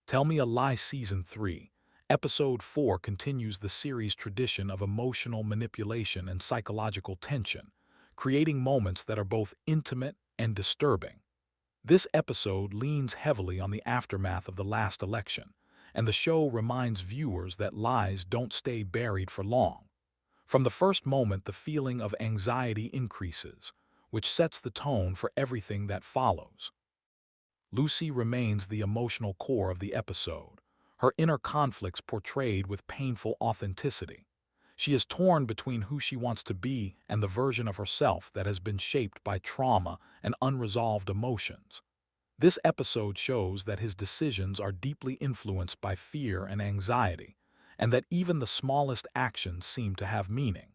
Tell Me a Lie Season 3, Episode 4 continues the series' tradition of emotional manipulation and psychological tension, creating moments that are both intimate and disturbing. This episode leans heavily on the aftermath of the last election, and the show reminds viewers that lies don't stay buried for long. From the first moment, the feeling of anxiety increases, which sets the tone for everything that follows. Lucy remains the emotional core of the episode, her inner conflicts portrayed with painful authenticity. She is torn between who she wants to be and the version of herself that has been shaped by trauma and unresolved emotions. This episode shows that his decisions are deeply influenced by fear and anxiety, and that even the smallest actions seem to have meaning.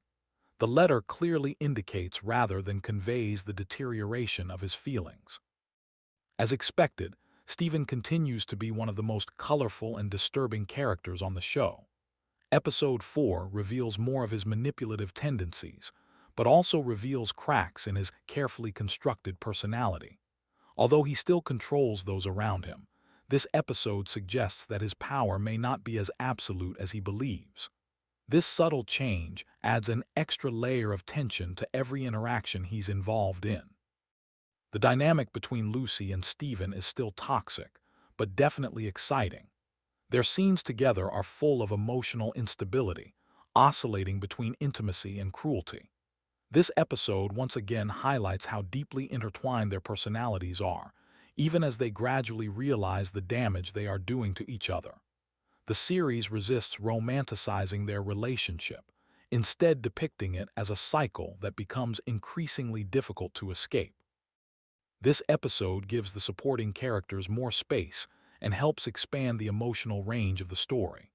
The letter clearly indicates rather than conveys the deterioration of his feelings. As expected, Stephen continues to be one of the most colorful and disturbing characters on the show. Episode 4 reveals more of his manipulative tendencies, but also reveals cracks in his carefully constructed personality. Although he still controls those around him, this episode suggests that his power may not be as absolute as he believes. This subtle change adds an extra layer of tension to every interaction he's involved in. The dynamic between Lucy and Stephen is still toxic, but definitely exciting. Their scenes together are full of emotional instability, oscillating between intimacy and cruelty. This episode once again highlights how deeply intertwined their personalities are, even as they gradually realize the damage they are doing to each other. The series resists romanticizing their relationship, instead depicting it as a cycle that becomes increasingly difficult to escape. This episode gives the supporting characters more space and helps expand the emotional range of the story.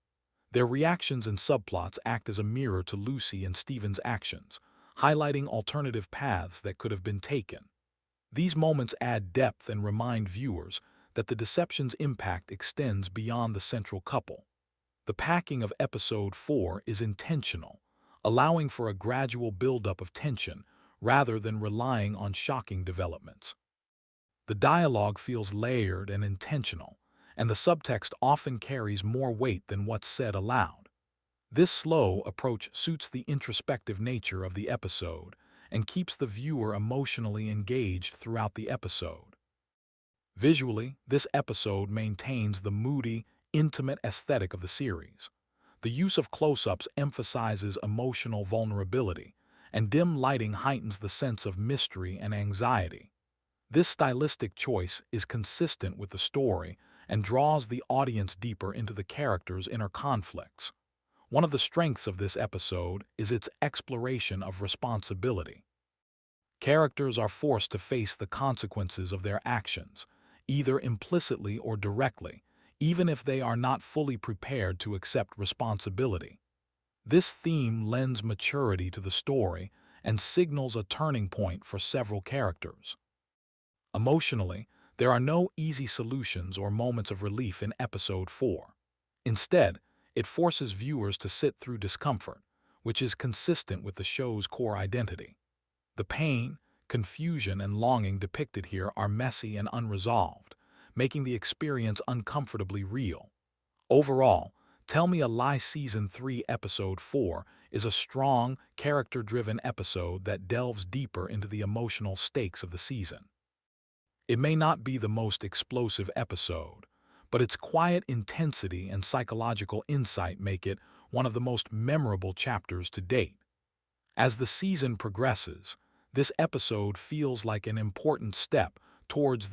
Their reactions and subplots act as a mirror to Lucy and Stephen's actions, highlighting alternative paths that could have been taken. These moments add depth and remind viewers that the deception's impact extends beyond the central couple. The packing of Episode 4 is intentional, allowing for a gradual buildup of tension rather than relying on shocking developments. The dialogue feels layered and intentional, and the subtext often carries more weight than what's said aloud. This slow approach suits the introspective nature of the episode and keeps the viewer emotionally engaged throughout the episode. Visually, this episode maintains the moody, intimate aesthetic of the series. The use of close-ups emphasizes emotional vulnerability, and dim lighting heightens the sense of mystery and anxiety. This stylistic choice is consistent with the story and draws the audience deeper into the characters' inner conflicts. One of the strengths of this episode is its exploration of responsibility. Characters are forced to face the consequences of their actions, either implicitly or directly, even if they are not fully prepared to accept responsibility. This theme lends maturity to the story and signals a turning point for several characters. Emotionally, there are no easy solutions or moments of relief in Episode 4. Instead, it forces viewers to sit through discomfort, which is consistent with the show's core identity. The pain, confusion, and longing depicted here are messy and unresolved, making the experience uncomfortably real. Overall, Tell Me a Lie Season 3 Episode 4 is a strong, character-driven episode that delves deeper into the emotional stakes of the season. It may not be the most explosive episode, but its quiet intensity and psychological insight make it one of the most memorable chapters to date. As the season progresses, this episode feels like an important step towards